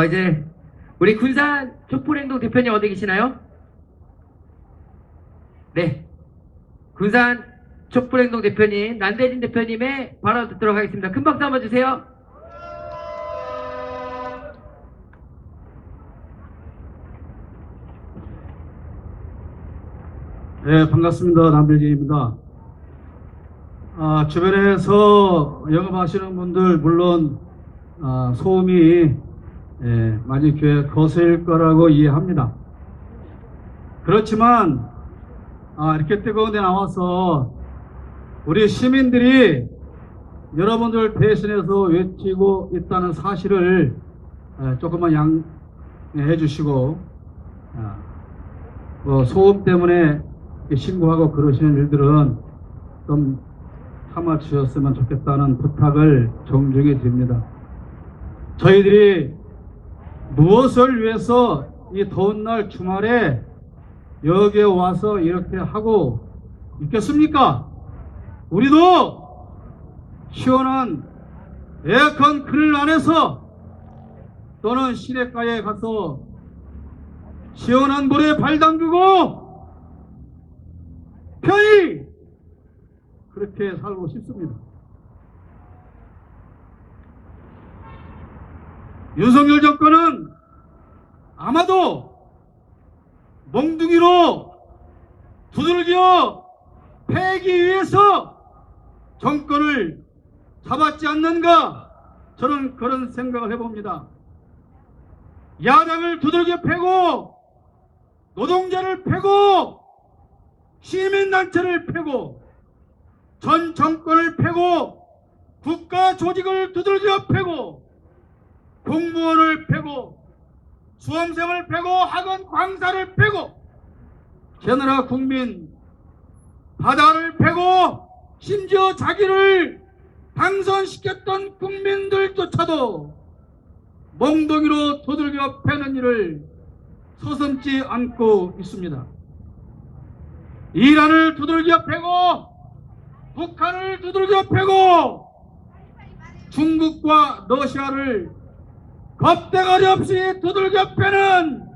이제 우리 군산 촛불행동 대표님 어디 계시나요? 네, 군산 촛불행동 대표님 남대진 대표님의 발언 듣도록 하겠습니다. 큰 박수 한번 주세요. 네, 반갑습니다. 남대진입니다. 주변에서 영업하시는 분들 물론 소음이 많이 귀에 거슬릴 거라고 이해합니다. 그렇지만 이렇게 뜨거운 데 나와서 우리 시민들이 여러분들 대신해서 외치고 있다는 사실을 조금만 양해해 주시고 소음 때문에 신고하고 그러시는 일들은 좀 참아 주셨으면 좋겠다는 부탁을 정중히 드립니다. 저희들이 무엇을 위해서 이 더운 날 주말에 여기에 와서 이렇게 하고 있겠습니까? 우리도 시원한 에어컨 그늘 안에서 또는 시냇가에 가서 시원한 물에 발 담그고 편히 그렇게 살고 싶습니다. 윤석열 정권은 아마도 몽둥이로 두들겨 패기 위해서 정권을 잡았지 않는가, 저는 그런 생각을 해봅니다. 야당을 두들겨 패고 노동자를 패고 시민단체를 패고 전 정권을 패고 국가 조직을 두들겨 패고 공무원을 패고 수험생을 패고 학원 강사를 패고 general 국민 바다를 패고 심지어 자기를 당선시켰던 국민들조차도 몽둥이로 두들겨 패는 일을 서슴지 않고 있습니다. 이란을 두들겨 패고 북한을 두들겨 패고 중국과 러시아를 겁대가리 없이 두들겨 패는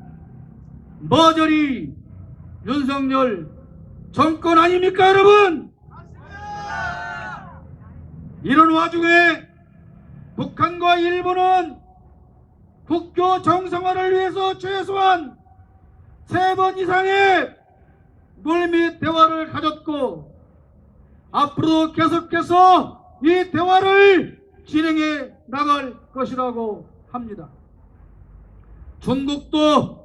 머저리 윤석열 정권 아닙니까, 여러분? 이런 와중에 북한과 일본은 국교 정상화를 위해서 최소한 3번 이상의 물밑 대화를 가졌고 앞으로도 계속해서 이 대화를 진행해 나갈 것이라고 합니다. 중국도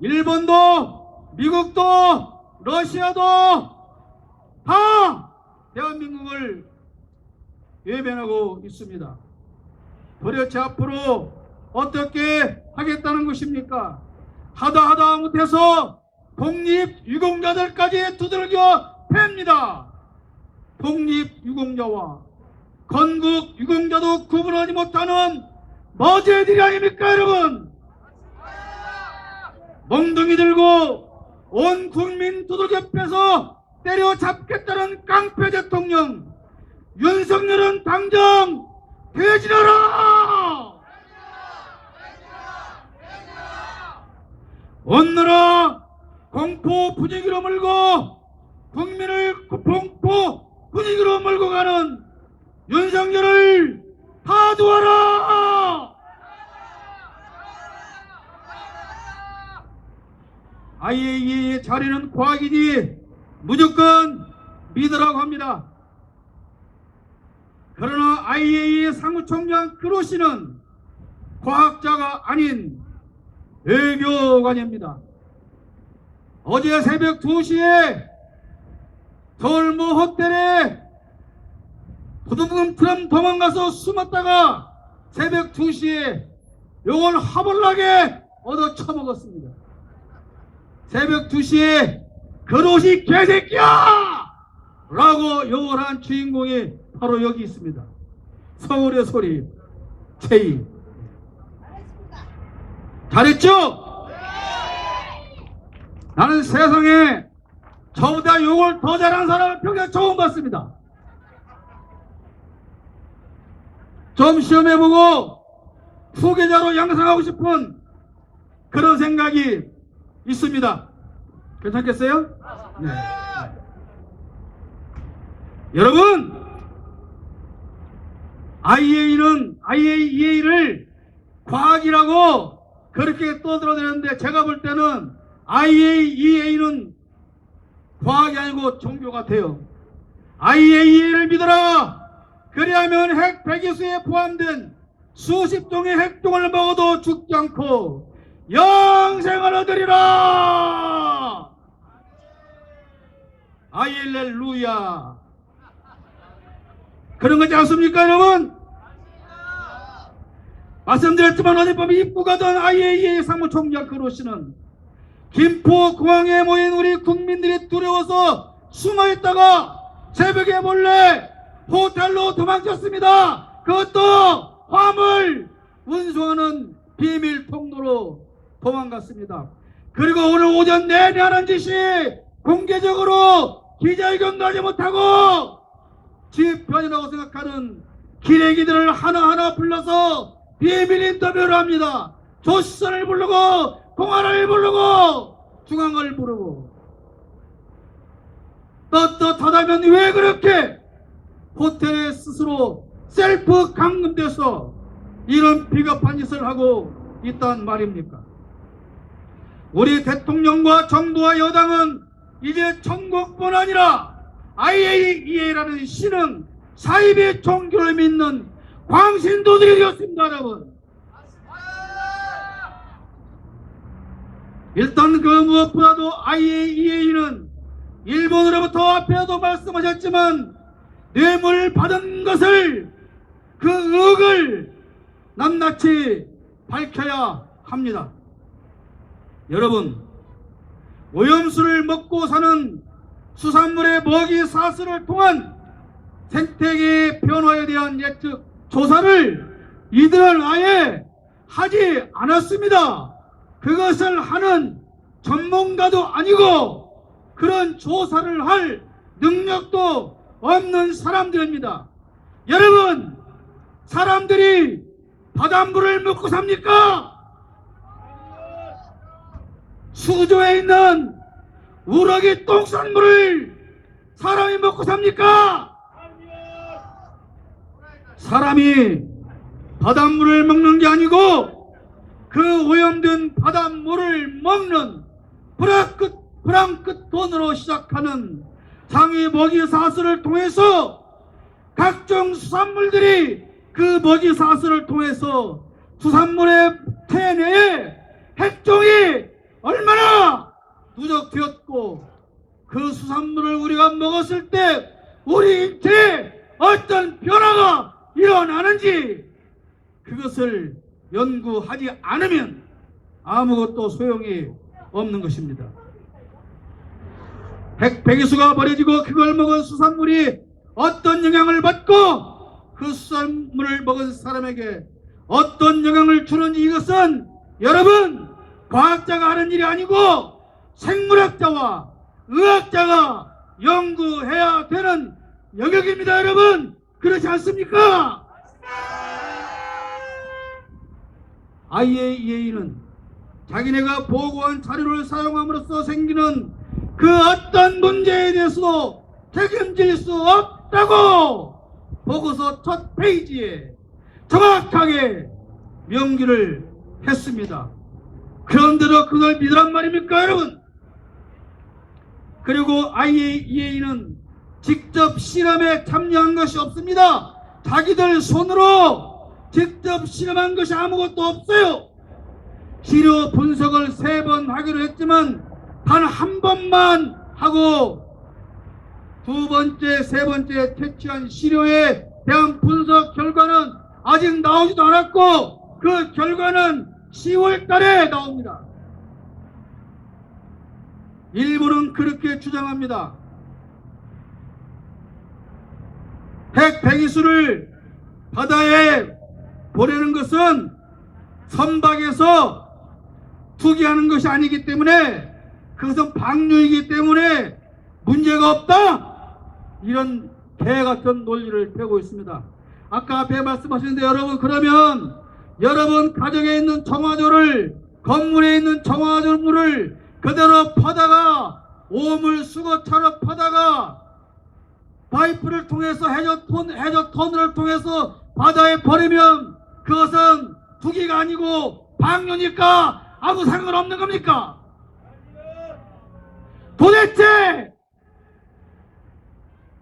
일본도 미국도 러시아도 다 대한민국을 외면하고 있습니다. 도대체 앞으로 어떻게 하겠다는 것입니까? 하다 못해서 독립유공자들까지 두들겨 팹니다. 독립유공자와 건국유공자도 구분하지 못하는 머지애들이 아닙니까, 여러분? 몽둥이 들고 온 국민 두들겨 패서 때려잡겠다는 깡패 대통령 윤석열은 당장 퇴진하라! 온 나라 공포 분위기로 몰고 국민을 공포 분위기로 몰고 가는 윤석열을 타도하라! IAEA의 자리는 과학이니 무조건 믿으라고 합니다. 그러나 IAEA 사무총장 그로시는 과학자가 아닌 외교관입니다. 어제 새벽 2시에 서울모 호텔에 부두둥처럼 도망가서 숨었다가 새벽 2시에 욕을 하벌나게 얻어 처먹었습니다. 새벽 2시에 그로시 개새끼야! 라고 욕을 한 주인공이 바로 여기 있습니다. 서울의 소리 최희. 잘했죠? 나는 세상에 저보다 욕을 더 잘하는 사람을 평생 처음 봤습니다. 좀 시험해보고 후계자로 양성하고 싶은 그런 생각이 있습니다. 괜찮겠어요? 네. 여러분, IAEA를 과학이라고 그렇게 떠들어대는데 제가 볼 때는 IAEA는 과학이 아니고 종교 같아요. IAEA를 믿어라. 그리하면 핵 배기수에 포함된 수십 종의 핵종을 먹어도 죽지 않고 영생을 얻으리라. 할렐루야. 그런 거지 않습니까, 여러분? 말씀드렸지만 어젯밤에 입국하던 IAEA 사무총장 그로시는 김포공항에 모인 우리 국민들이 두려워서 숨어있다가 새벽에 몰래 호텔로 도망쳤습니다. 그것도 화물 운송하는 비밀 통로로 도망갔습니다. 그리고 오늘 오전 내내 하는 짓이 공개적으로 기자회견도 하지 못하고 지 편이라고 생각하는 기레기들을 하나하나 불러서 비밀 인터뷰를 합니다. 조선을 부르고 공안을 부르고 중앙을 부르고 떳떳하다면 왜 그렇게 호텔에 스스로 셀프 감금돼서 이런 비겁한 짓을 하고 있단 말입니까? 우리 대통령과 정부와 여당은 이제 천국뿐 아니라 IAEA라는 신흥 사이비 종교를 믿는 광신도들이 되었습니다, 여러분. 일단 그 무엇보다도 IAEA는 일본으로부터 앞에도 말씀하셨지만 뇌물 받은 것을 그 의혹을 낱낱이 밝혀야 합니다. 여러분, 오염수를 먹고 사는 수산물의 먹이 사슬을 통한 생태계의 변화에 대한 예측 조사를 이들은 아예 하지 않았습니다. 그것을 하는 전문가도 아니고 그런 조사를 할 능력도 없는 사람들입니다. 여러분, 사람들이 바닷물을 먹고 삽니까? 수조에 있는 우럭이 똥 싼 물을 사람이 먹고 삽니까? 사람이 바닷물을 먹는 게 아니고 그 오염된 바닷물을 먹는 프랑크톤으로 시작하는 상위 먹이 사슬을 통해서 각종 수산물들이 그 먹이 사슬을 통해서 수산물의 체내에 핵종이 얼마나 누적되었고 그 수산물을 우리가 먹었을 때 우리 인체에 어떤 변화가 일어나는지 그것을 연구하지 않으면 아무것도 소용이 없는 것입니다. 핵폐기수가 버려지고 그걸 먹은 수산물이 어떤 영향을 받고 그 수산물을 먹은 사람에게 어떤 영향을 주는지 이것은 여러분 과학자가 하는 일이 아니고 생물학자와 의학자가 연구해야 되는 영역입니다. 여러분 그렇지 않습니까? IAEA는 자기네가 보고한 자료를 사용함으로써 생기는 그 어떤 문제에 대해서도 책임질 수 없다고 보고서 첫 페이지에 정확하게 명기를 했습니다. 그런데도 그걸 믿으란 말입니까, 여러분? 그리고 IAEA는 직접 실험에 참여한 것이 없습니다. 자기들 손으로 직접 실험한 것이 아무것도 없어요. 시료 분석을 3번 하기로 했지만 단 한 번만 하고 두 번째, 세 번째 채취한 시료에 대한 분석 결과는 아직 나오지도 않았고 그 결과는 10월 달에 나옵니다. 일부는 그렇게 주장합니다. 핵 배기수를 바다에 보내는 것은 선박에서 투기하는 것이 아니기 때문에 그것은 방류이기 때문에 문제가 없다. 이런 개 같은 논리를 펴고 있습니다. 아까 앞에 말씀하셨는데 여러분 그러면 여러분 가정에 있는 정화조를, 건물에 있는 정화조물을 그대로 퍼다가 오물 수거차로 퍼다가 파이프를 통해서 해저 터널을 통해서 바다에 버리면 그것은 투기가 아니고 방류니까 아무 상관없는 겁니까? 도대체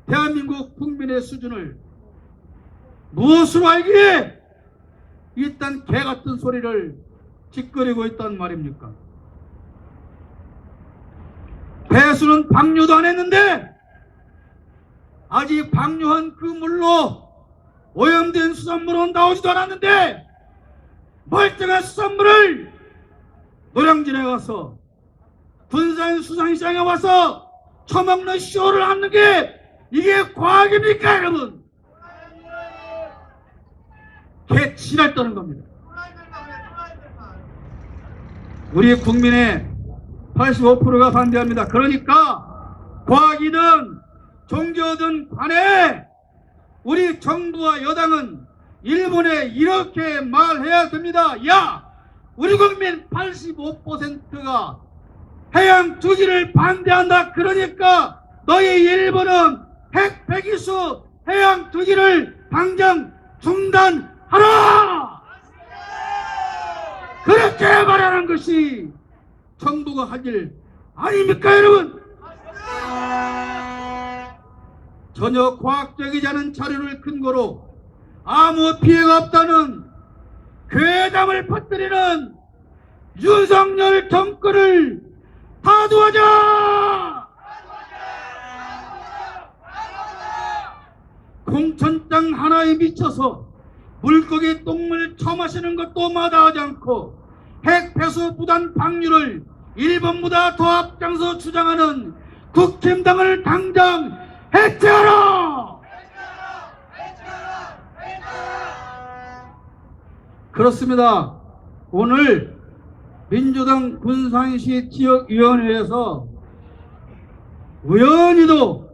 대한민국 국민의 수준을 무엇으로 알기에 이딴 개같은 소리를 짓거리고 있단 말입니까? 배수는 방류도 안 했는데 아직 방류한 그 물로 오염된 수산물은 나오지도 않았는데 멀쩡한 수산물을 노량진에 와서 군산 수산시장에 와서 처먹는 쇼를 하는 게 이게 과학입니까 여러분? 개치랄 떠는 겁니다. 우리 국민의 85%가 반대합니다. 그러니까 과학이든 종교든 간에 우리 정부와 여당은 일본에 이렇게 말해야 됩니다. 야, 우리 국민 85%가 해양 투기를 반대한다. 그러니까 너희 일본은 핵 폐기수 해양 투기를 당장 중단하라. 그렇게 말하는 것이 정부가 할 일 아닙니까 여러분? 전혀 과학적이지 않은 자료를 근거로 아무 피해가 없다는 괴담을 퍼뜨리는 윤석열 정권을 타도하자! 공천장 하나에 미쳐서 물고기 똥물 처마시는 것도 마다하지 않고 핵 폐수 무단 방류를 일본보다 더 앞장서 주장하는 국힘당을 당장 해체하라! 그렇습니다. 오늘 민주당 군산시 지역위원회에서 우연히도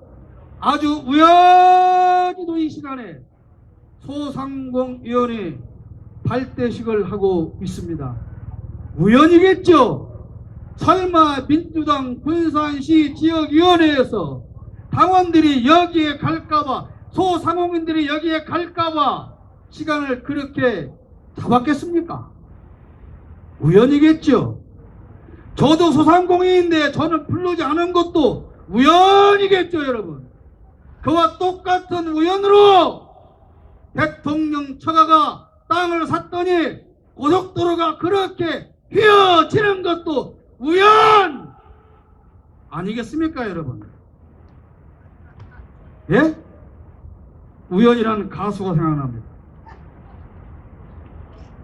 아주 우연히도 이 시간에 소상공위원회 발대식을 하고 있습니다. 우연이겠죠? 설마 민주당 군산시 지역위원회에서 당원들이 여기에 갈까봐, 소상공인들이 여기에 갈까봐 시간을 그렇게 잡았겠습니까? 우연이겠죠? 저도 소상공인인데 저는 부르지 않은 것도 우연이겠죠, 여러분? 그와 똑같은 우연으로 대통령 처가가 땅을 샀더니 고속도로가 그렇게 휘어지는 것도 우연 아니겠습니까, 여러분? 예? 우연이라는 가수가 생각납니다.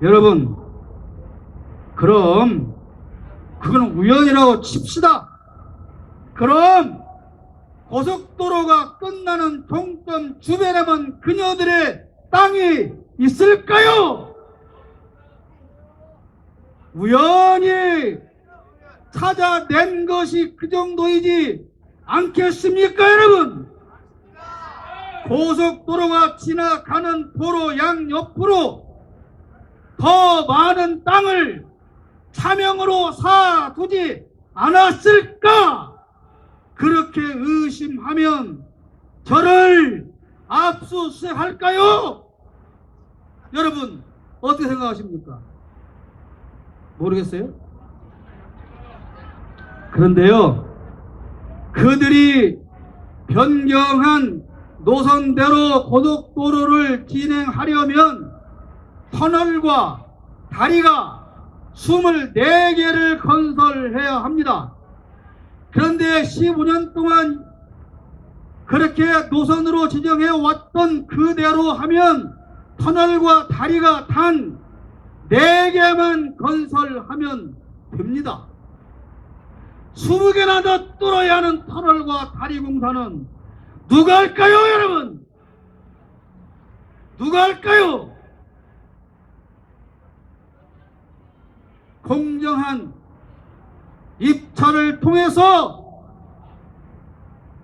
여러분, 그럼 그건 우연이라고 칩시다. 그럼 고속도로가 끝나는 종점 주변에만 그녀들의 땅이 있을까요? 우연히 찾아낸 것이 그 정도이지 않겠습니까, 여러분? 고속도로가 지나가는 도로 양옆으로 더 많은 땅을 차명으로 사두지 않았을까? 그렇게 의심하면 저를 압수수색할까요? 여러분 어떻게 생각하십니까? 모르겠어요? 그런데요, 그들이 변경한 노선대로 고속도로를 진행하려면 터널과 다리가 24개를 건설해야 합니다. 그런데 15년 동안 그렇게 노선으로 지정해 왔던 그대로 하면 터널과 다리가 단 4개만 건설하면 됩니다. 20개나 더 뚫어야 하는 터널과 다리 공사는 누가 할까요, 여러분? 누가 할까요? 공정한 입찰을 통해서,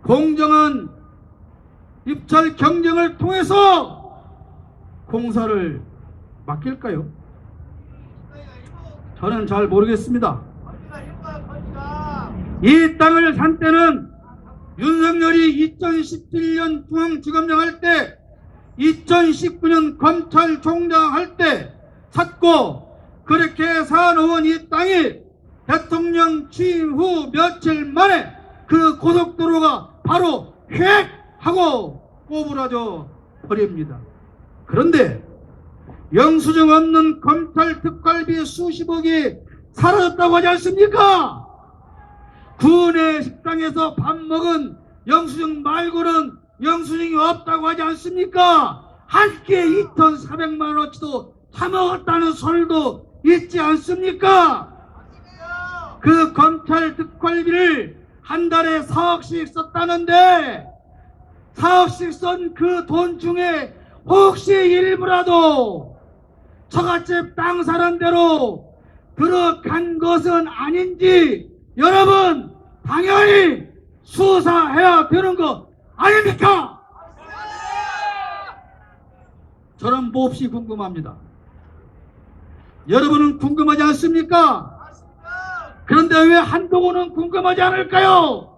공정한 입찰 경쟁을 통해서 공사를 맡길까요? 저는 잘 모르겠습니다. 이 땅을 산 때는 윤석열이 2017년 중앙지검장 할 때, 2019년 검찰총장 할 때 샀고, 그렇게 사놓은 이 땅이 대통령 취임 후 며칠 만에 그 고속도로가 바로 획 하고 꼬부라져 버립니다. 그런데 영수증 없는 검찰 특활비 수십억이 사라졌다고 하지 않습니까? 구내 식당에서 밥 먹은 영수증 말고는 영수증이 없다고 하지 않습니까? 한 끼에 2,400만원어치도 사먹었다는 설도 있지 않습니까? 그 검찰 특활비를 한 달에 4억씩 썼다는데 4억씩 쓴 그 돈 중에 혹시 일부라도 처갓집 땅 사는 대로 들어간 것은 아닌지 여러분 당연히 수사해야 되는 거 아닙니까? 저는 몹시 궁금합니다. 여러분은 궁금하지 않습니까? 그런데 왜 한동훈은 궁금하지 않을까요?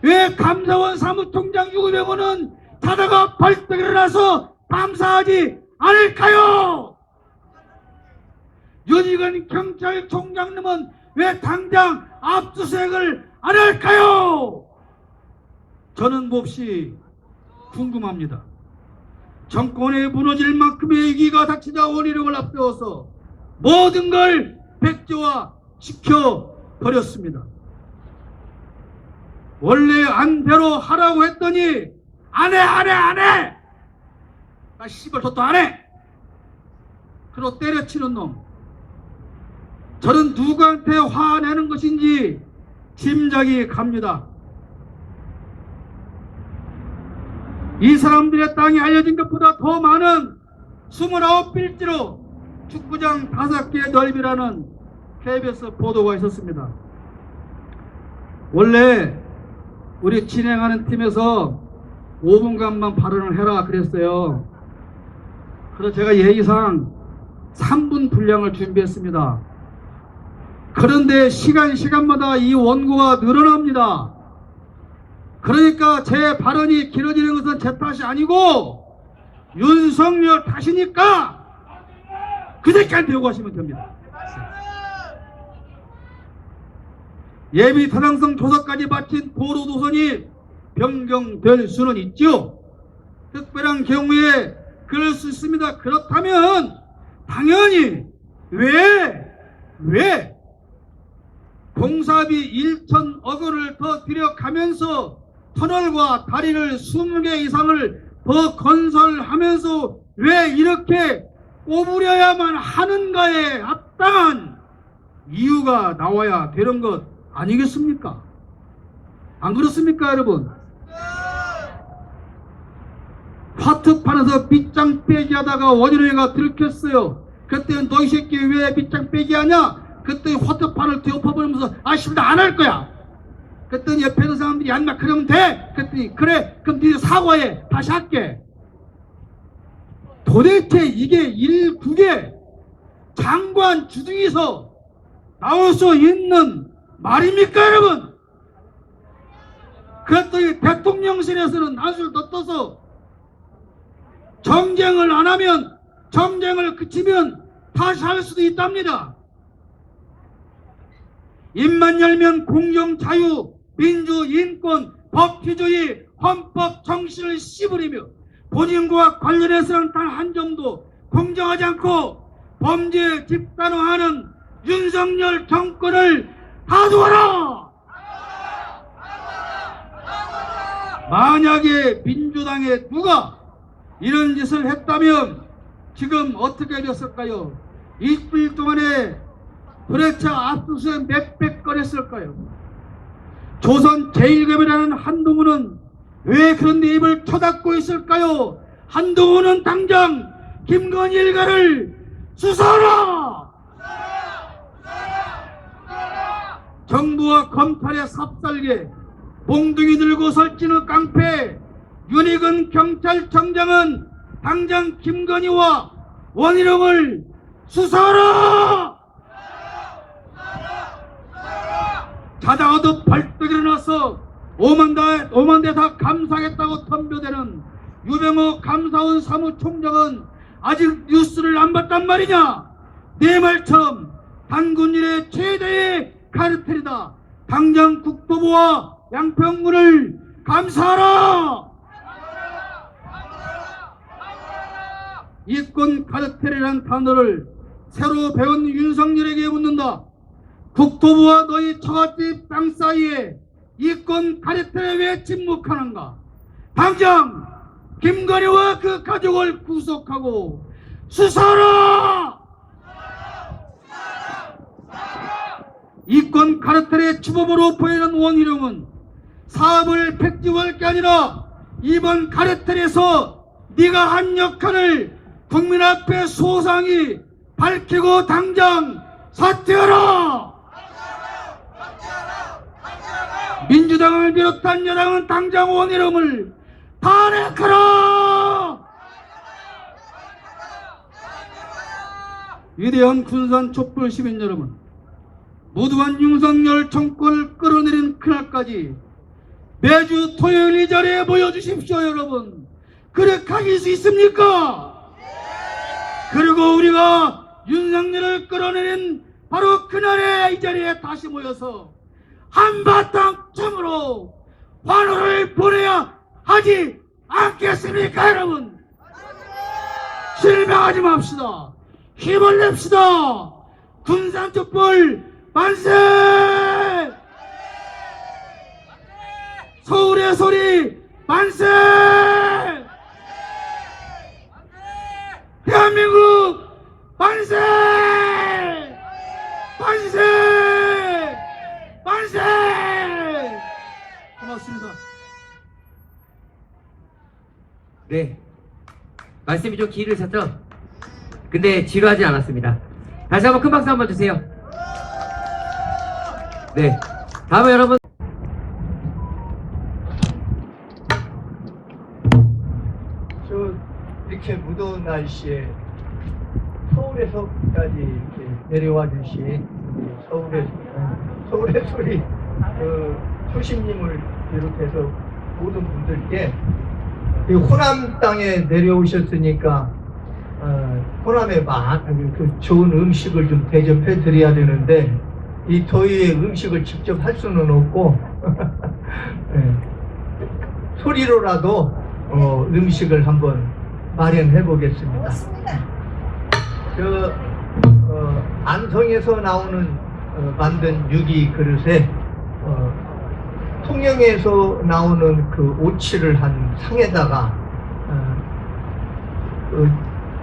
왜 감사원 사무총장 유병호는 자다가 벌떡 일어나서 감사하지 않을까요? 윤희근 경찰총장님은 왜 당장 압수수색을 안 할까요? 저는 몹시 궁금합니다. 정권에 무너질 만큼의 위기가 닥치자 원희룡을 앞세워서 모든 걸 백지화 시켜버렸습니다. 원래 안대로 하라고 했더니 안 해! 아 씨발 저도 안 해! 그러고 때려치는 놈. 저는 누구한테 화내는 것인지 짐작이 갑니다. 이 사람들의 땅이 알려진 것보다 더 많은 29필지로 축구장 5개 넓이라는 KBS 보도가 있었습니다. 원래 우리 진행하는 팀에서 5분간만 발언을 해라 그랬어요. 그래서 제가 예의상 3분 분량을 준비했습니다. 그런데 시간마다 이 원고가 늘어납니다. 그러니까 제 발언이 길어지는 것은 제 탓이 아니고 윤석열 탓이니까 그 새끼한테 요구하시면 됩니다. 예비 타당성 조사까지 마친 도로노선이 변경될 수는 있죠. 특별한 경우에 그럴 수 있습니다. 그렇다면 당연히 왜 공사비 1,000억 원을 더 들여가면서 터널과 다리를 20개 이상을 더 건설하면서 왜 이렇게 꼬부려야만 하는가에 합당한 이유가 나와야 되는 것 아니겠습니까? 안 그렇습니까 여러분? 화투판에서 빗장 빼기 하다가 원희룡이가 들켰어요. 그때는 너 이 새끼 왜 빗장 빼기 하냐? 그때 화투판을 뒤엎어버리면서 아씨 나 안 할 거야. 그랬더니 옆에 있는 사람들이 야 그러면 돼? 그랬더니 그래 그럼 니네 사과해 다시 할게. 도대체 이게 일국의 장관 주둥이서 나올 수 있는 말입니까 여러분? 그랬더니 대통령실에서는 한술 더 떠서 정쟁을 안 하면 정쟁을 그치면 다시 할 수도 있답니다. 입만 열면 공정, 자유, 민주, 인권, 법치주의, 헌법 정신을 씨부리며 본인과 관련해서는 단 한 점도 공정하지 않고 범죄 집단화하는 윤석열 정권을 다수하라! 만약에 민주당에 누가 이런 짓을 했다면 지금 어떻게 됐을까요? 20일 동안에 도대체 압수수색 몇백 건 했을까요? 조선 제1급이라는 한동훈은 왜 그런 데 입을 쳐닫고 있을까요? 한동훈은 당장 김건희 일가를 수사하라! 정부와 검찰의 삽살개, 몽둥이 들고 설치는 깡패 윤희근 경찰청장은 당장 김건희와 원희룡을 수사하라! 자다가도 벌떡 일어나서 오만대 다 감사하겠다고 덤벼대는 유병호 감사원 사무총장은 아직 뉴스를 안 봤단 말이냐? 내 말처럼 단군 일의 최대의 카르텔이다. 당장 국토부와 양평군을 감사하라! 이권 카르텔이라는 단어를 새로 배운 윤석열에게 묻는다. 국토부와 너희 처갓집 땅 사이에 이권 카르텔에 왜 침묵하는가? 당장 김건희와 그 가족을 구속하고 수사하라! 이권 카르텔의 주범으로 보이는 원희룡은 사업을 획득할 게 아니라 이번 카르텔에서 네가 한 역할을 국민 앞에 소상히 밝히고 당장 사퇴하라! 민주당을 비롯한 여당은 당장 원희룡을 탄핵하라! 위대한 군산 촛불 시민 여러분, 무도한 윤석열 정권을 끌어내린 그날까지 매주 토요일 이 자리에 모여주십시오. 여러분, 그렇게 하실 수 있습니까? 그리고 우리가 윤석열을 끌어내린 바로 그날의 이 자리에 다시 모여서 한바탕 춤으로 환호를 보내야 하지 않겠습니까? 여러분, 실망하지 맙시다. 힘을 냅시다. 군산촛불 만세! 서울의 소리 만세! 대한민국 만세! 만세! 만세! 고맙습니다. 네, 말씀이 좀 길으셨죠? 근데 지루하지 않았습니다. 다시 한번 큰 박수 한번 주세요. 네, 다음에 여러분, 저 이렇게 무더운 날씨에 서울에서까지 이렇게 내려와 주신 서울의 소리 초심님을 비롯해서 모든 분들께 이 호남 땅에 내려오셨으니까 호남에 그 좋은 음식을 좀 대접해 드려야 되는데 이 더위에 음식을 직접 할 수는 없고 네. 소리로라도 음식을 한번 마련해 보겠습니다. 안성에서 나오는 만든 유기 그릇에 통영에서 나오는 그 오치를 한 상에다가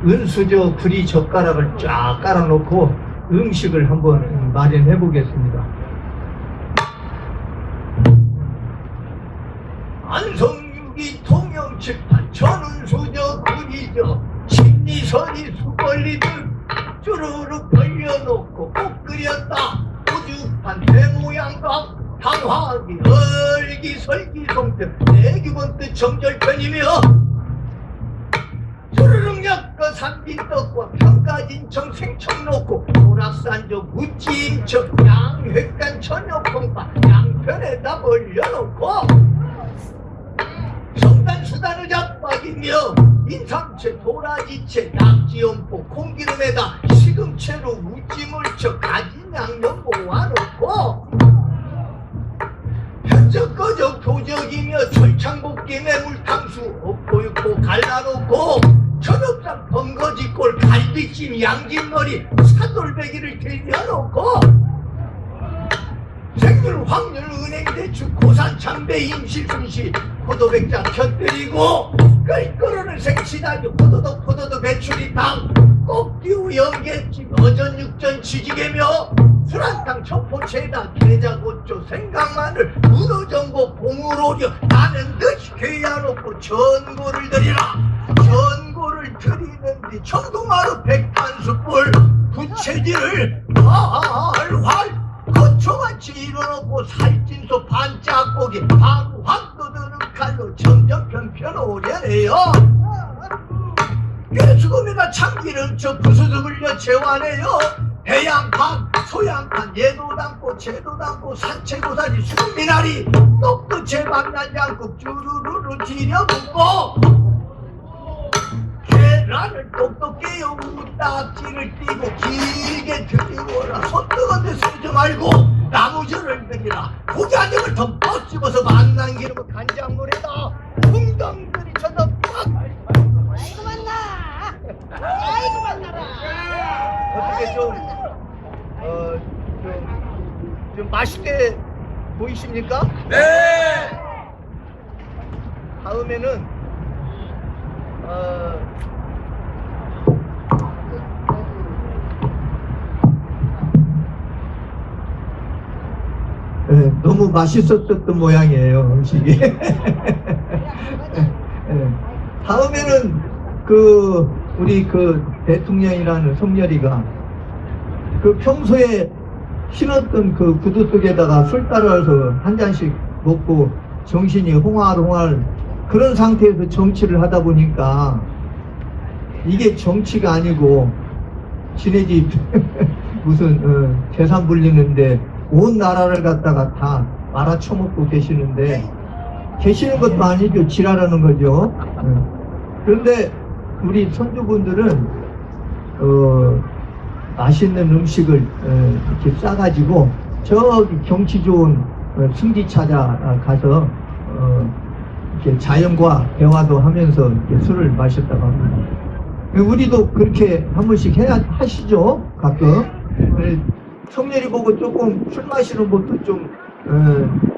은수저 구리 젓가락을 쫙 깔아놓고 음식을 한번 마련해 보겠습니다. 안성유기 통영 칠판 전은수저 구리저 심리선이 수걸리들 쭈루룩 벌려놓고 꼭 끓였다 우주판 대모양각 당화기 얼기설기성편 내규번뜻 정절편이며 주르륵 약과 삼빈떡과 평가진청 생청 놓고 오락산조 무찜청 양획간 저녁콩밥 양편에다 벌려놓고 성단수단을 잡박이며 인삼채 도라지채 낙지연포 콩기름에다 시금채로 우찜을쳐 가진 양념 모아놓고 편적거적 도적이며 철창볶이 매물탕수 엎고육고 갈라놓고 천엽산 번거지골 갈비찜 양진머리 사돌배기를 들여놓고 생률 확률 은행대추 고산 참배 임실순시 포도백장 곁들이고 끓는 생시다주 포도도 배추리탕 꼭띠우 연계찜 어전 육전 지지개며 술한탕 첩포채다 게자고추 생강마늘 문어전복 봉우로려 나는 듯이 괴야놓고 전고를 드리라. 전고를 드리는데 청동마루 백탄수불 부채질을 활활 거초같이 일어놓고 살찐소 반짝고기 하고 확 떠드는 칼로 점점 편편 오려내요. 수금에다 참기름 저 부수습을 여채와내요. 해양밥 소양한 예도 담고 채도 담고 산채고사리 수미나리 떡도 제방난 양국 주르르르 지려먹고 계란을 똑똑히 우딱지를 띄고 길게 들이고라 손뜨거운데 쓰지 말고 나무젓을 들이라 고기 한 점을 덤뻑 집어서 망난 기름을 간장물에다 풍덩들이 쳐서 빡 아이고 만나. 아이고 만나라. 어떻게 좀 맛있게 보이십니까? 네. 다음에는 너무 맛있었던 모양이에요 음식이. 다음에는 우리 대통령이라는 성렬이가 평소에 신었던 구두 속에다가 술 따라서 한 잔씩 먹고 정신이 홍알홍알 그런 상태에서 정치를 하다 보니까 이게 정치가 아니고 지네 집 무슨 재산 불리는데 온 나라를 갖다가 다 말아쳐먹고 계시는데 계시는 것도 아니죠. 지랄하는 거죠. 그런데 우리 선조분들은 맛있는 음식을 이렇게 싸가지고 저기 경치 좋은 승지 찾아 가서 이렇게 자연과 대화도 하면서 이렇게 술을 마셨다고 합니다. 우리도 그렇게 한 번씩 하시죠. 가끔. 성렬이 보고 조금 술 마시는 것도 좀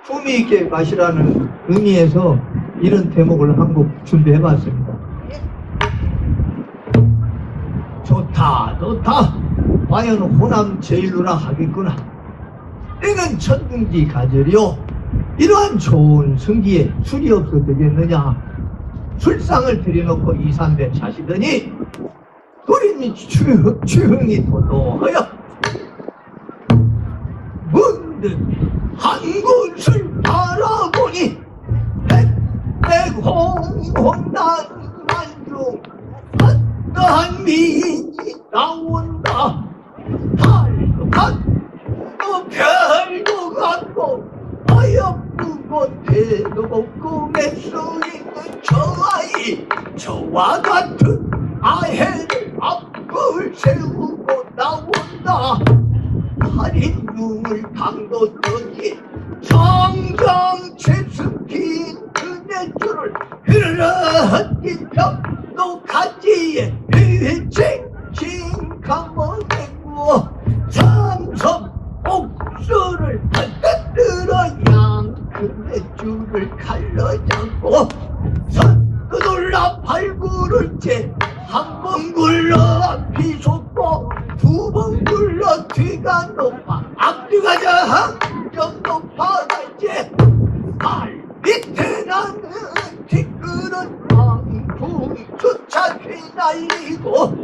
품위 있게 마시라는 의미에서 이런 대목을 한 곡 준비해봤습니다. 좋다 좋다 과연 호남 제일루라 하겠구나. 이는 천궁지 가절이요 이러한 좋은 승기에 술이 없어 되겠느냐. 술상을 들여놓고 2, 3배 차시더니 도림이 주흥이 도도하여 문득 한 곳을 바라보니 백백홍홍난난중 어떠한 미인이 나온다. 달도 같고 별도 같고 어여쁘고 대도 없고 맺수 있는 저 아이 저와 같은 아해를 앞을 세우고 나온다. 살인흉을 당도더니 정정 채숙힌 그네줄을 흐르는 벽도 가지에 휘쟁징 감아내고 삼성 옥수를 뜯어 양 그네줄을 칼로 잡고 선그놀라 발굴을 채 한 번 굴러 앞이 솟고 두 번 굴러 뒤가 높아 앞뒤가 점점 높아가지 발 밑에 나는 뒤끝은 방풍주차 휘날리고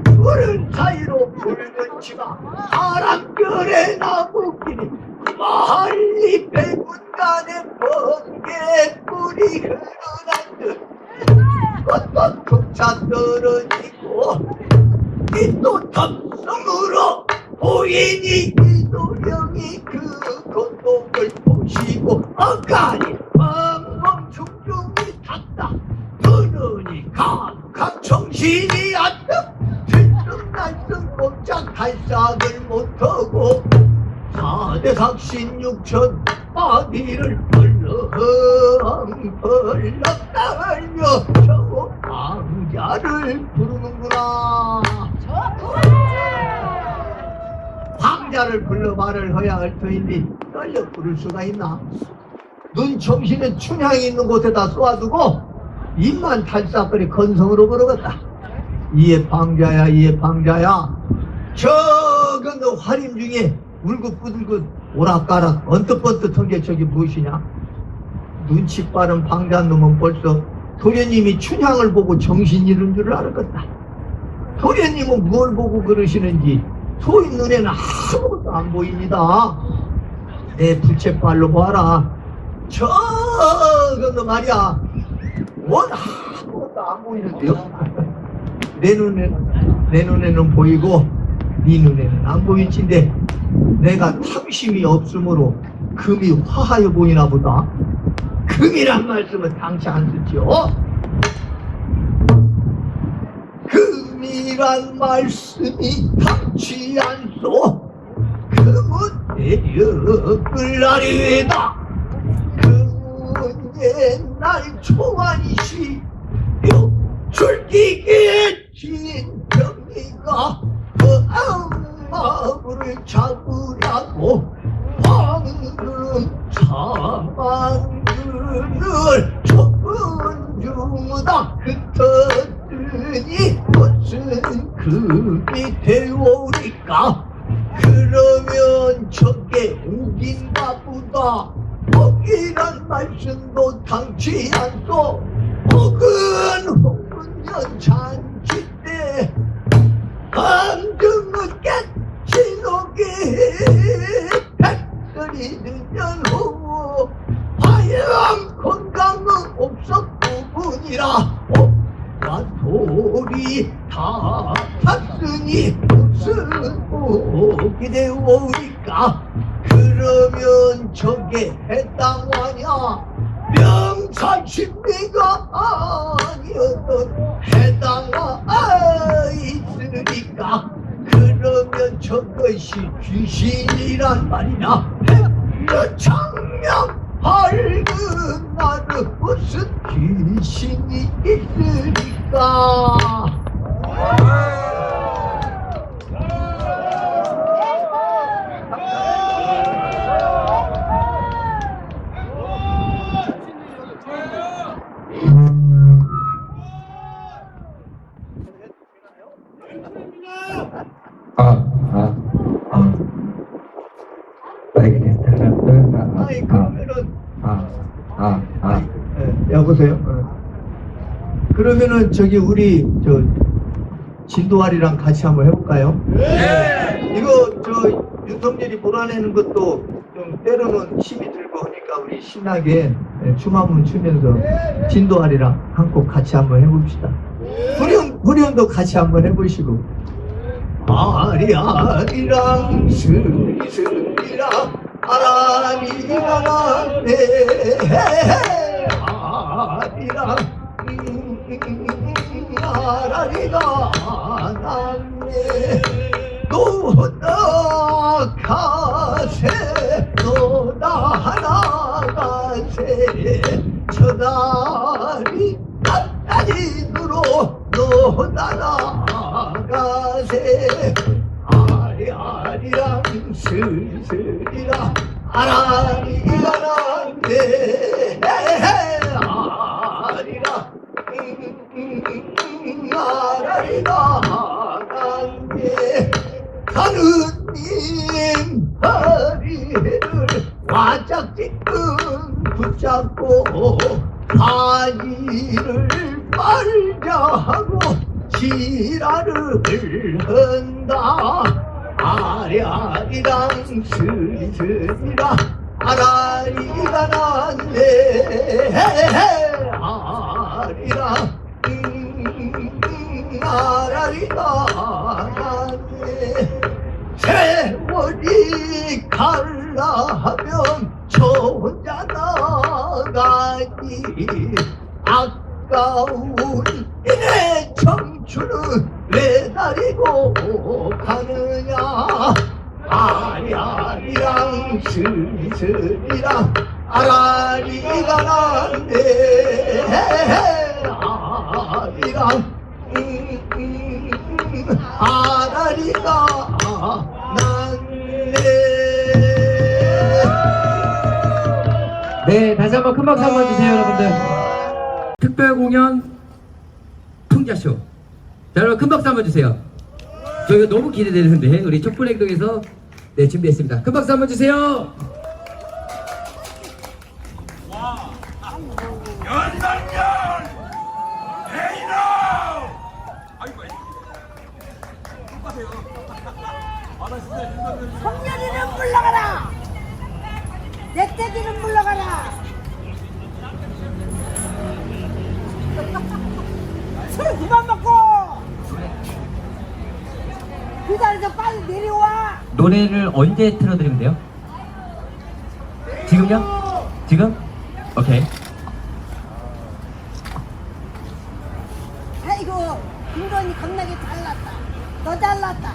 푸른 사이로 붉은 치마 바람결에 나무길이 멀리 백운간에 번개 뿌리 흐르는 듯 걷걷 떨어지고 또 덤성으로 보이니 이도령이 그 고통을 보시고 어까지 멍멍충충이 탔다. 그러니 각각 정신이 안다. 들쑥날쑥 꼼짝 탈싹을 못하고 4대삭 16천 바디를 벌렁벌렁 떨며 저 황자를 부르는구나. 황자를 불러 말을 해야 할 터인데 떨려 부를 수가 있나. 눈 정신은 춘향이 있는 곳에다 쏘아두고 입만 탈싹거리 건성으로 걸어갔다. 이에 방자야 이에 방자야 저건 너 화림 중에 울긋불긋 오락가락 언뜻번뜻한 게 저기 무엇이냐. 눈치 빠른 방자놈은 벌써 도련님이 춘향을 보고 정신 잃은 줄 알았겠다. 도련님은 뭘 보고 그러시는지 소인 눈에는 아무것도 안 보입니다. 내 부채발로 봐라. 저건 너 말이야 원 아무것도 안 보이는데요. 내 눈에는 보이고 네 눈에는 안 보일진데 내가 탐심이 없으므로 금이 화하여 보이나 보다. 금이란 말씀은 당치 않으시오. 금이란 말씀이 당치 않소. 금은 내력을 아리다. 금은 옛날 초안이시 줄기게 진 병이가 마음을 잡으라고 황금 사망을 좁은 중다 흩었으니 무슨 금이 되오리까. 그러면 저게 우긴가 보다. 혹이란 말씀도 당치 않소. 혹은 홍년 잔치 때 강등은 깨치노게 백설이 들면 후 화양 건강은 옥석부분이라 소리 다 탔으니 무슨 복이 되오리까. 그러면 저게 해당하냐. 명사신비가 아니었던 해당하 있으니까. 그러면 저것이 귀신이란 말이냐. 백여창명 밝은 날은 무슨 귀신이 있으니까. 아이 그러면은 여보세요. 그러면은 저기 우리 저 진도아리랑 같이 한번 해볼까요? 네. 이거 저 윤석열이 몰아내는 것도 좀 때로는 힘이 들고 하니까 우리 신나게 춤 한번 추면서 진도아리랑 한 곡 같이 한번 해봅시다. 후렴도 같이 한번 해보시고. 아리아리랑 스리스리랑 아라리가 났네. 아리랑 아라리가 났네. 너나 가세 너나 나가세 저다리 나다리로 너나 나가세. 아리아리랑 슬슬이라 아라리가 났네. 아리라 아라리가 났네. 하느님 허리를 바짝 찔끔 붙잡고 바지를 빨자 하고 지랄을 한다. 아리아리랑 스리스리라 아라리가 났네. 아리랑 아라리가 났네. 세월이 갈라 하면 저 혼자 나가니 아까운 이내 청춘은 매달리고 가느냐. 아리아리랑 스리스리랑 아라리가 났네. 아리랑 아라리가 났네. 네, 다시 한번 큰 박수 한번 주세요, 여러분들. 특별 공연 풍자쇼. 자, 여러분 큰 박수 한번 주세요. 저희가 너무 기대되는데 우리 촛불행동에서 네, 준비했습니다. 큰 박수 한번 주세요. 성년이는 물러가라. 넥대기는 물러가라. 술 그만 먹고 그 자리에서 빨리 내려와. 노래를 언제 틀어드리면 돼요? 지금요? 지금? 오케이. 아이고 김건희 겁나게 잘났다. 너 잘났다.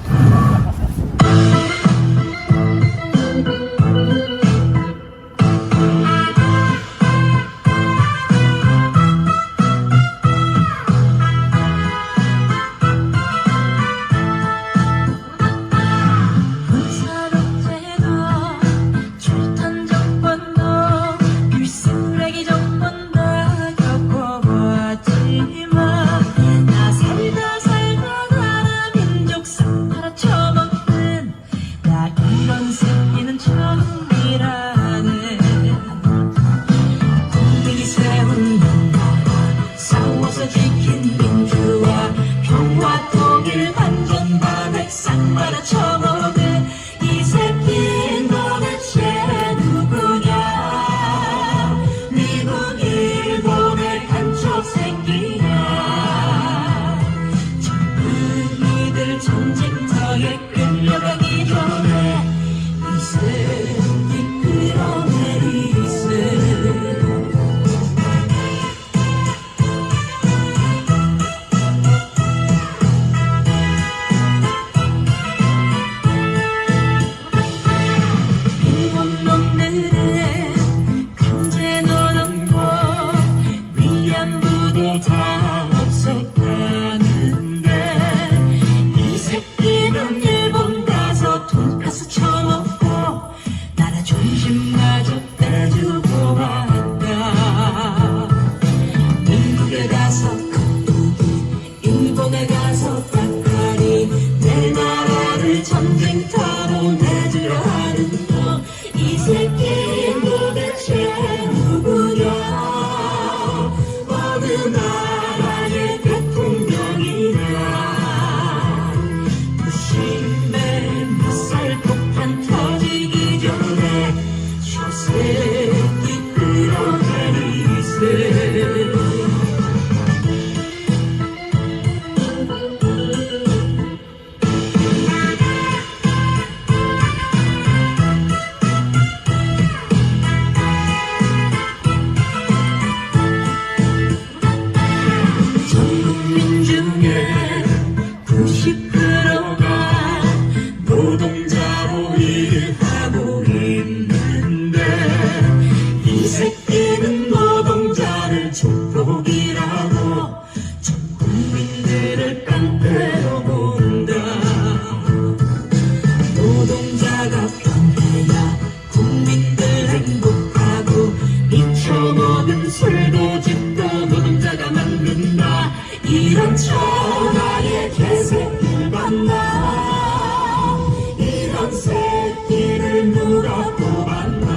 이런 천하의 개새끼를 봤나 이런 새끼를 누가 뽑았나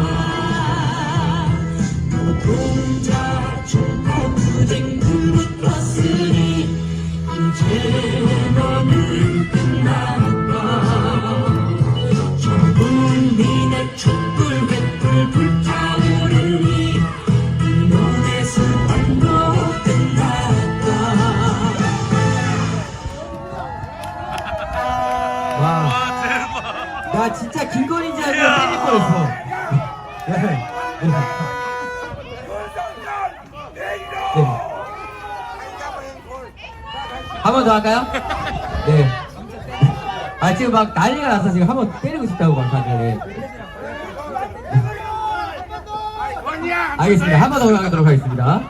노동자 총파투쟁 불붙었으니 이제 너는 끝났다 저 국민의 촛불 횃불 불타오르니 이놈의 수반도 나 진짜 김건희인 줄 알고 때릴 뻔했어. 한 번 더 할까요? 네. 아 지금 막 난리가 나서 지금 한 번 때리고 싶다고 막 다들. 네. 알겠습니다. 한 번 더 하도록 하겠습니다.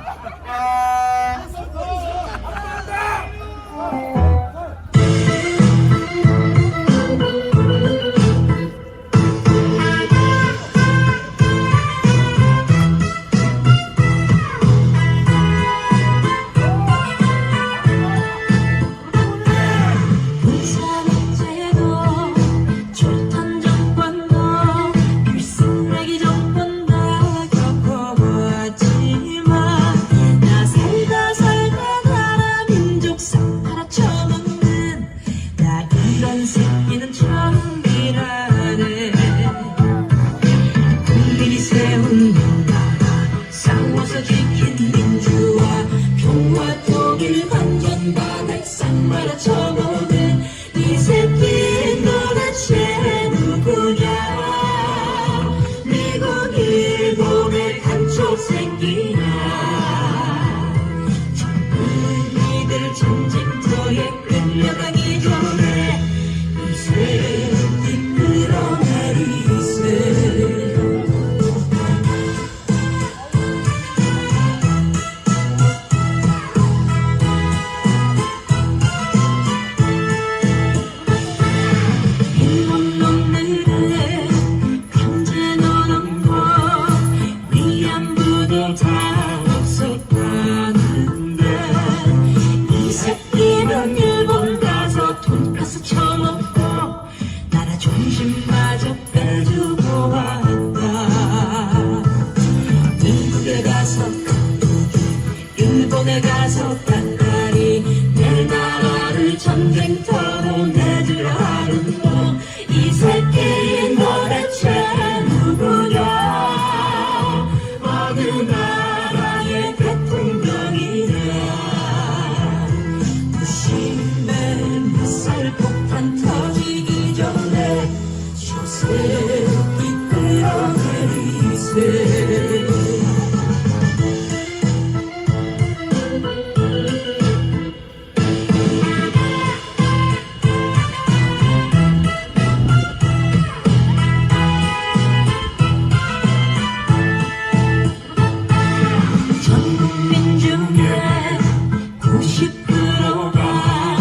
새끼 끌어내리세 전국민 중에 90%가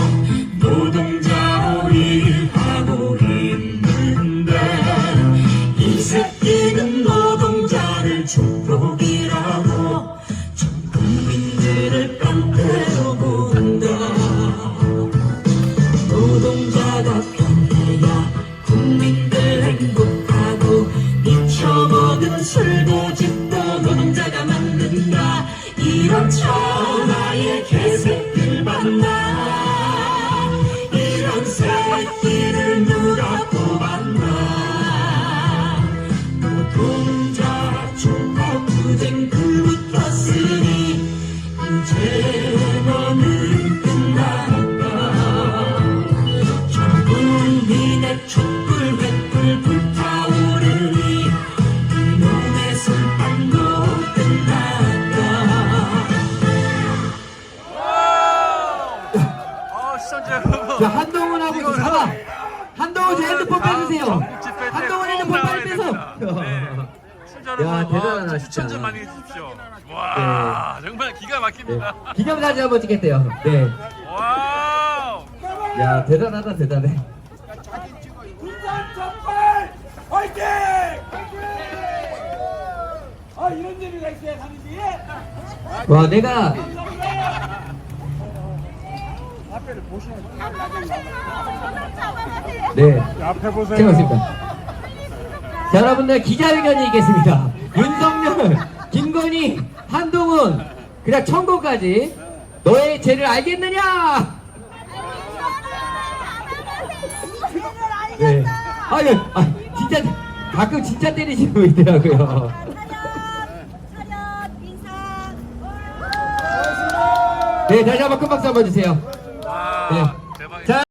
노동자로 일하고 있는데 이 새끼는 노동자를 축복이라고 전 국민들을 깡패로 본다. 노동자가 편해야 국민들 행복하고 미쳐먹은 술고집도 노동자가 만든다. 이런 천하의 개새끼를 봤나. 이런 새끼를 누가 뽑았나. 노동자 종합투쟁 불붙었으니 이제 너는 끝났다. 전 국민의 촛불 횃불 불타오르니 이놈의 술빵도 끝났다. 시청자 여러분, 자, 한동훈하고 이제 잡아. 한동훈 제 핸드폰 빼주세요. 한동훈 핸드폰 빨리 빼서. 시청자 여러분, 야, 대단하다, 추천 진짜. 좀 많이 해주십시오. 와, 정말 기가 막힙니다. 기념사진 한번 찍겠대요. 네. 와우. 야, 대단하다, 대단해. 군산 촛불 화이팅! 아 이런 재미가 있어야 사는지. 와, 내가 네, 앞에 보세요. 생각했습니다. 자, 여러분들 기자회견이 있겠습니다. 윤석열, 김건희, 한동훈, 그냥 청구까지 너의 죄를 알겠느냐? 네. 아유, 진짜 가끔 진짜 때리시는 분 있더라고요. 네, 다시 한번 큰 박수 한번 주세요. 와, 네. 대박이다. 자.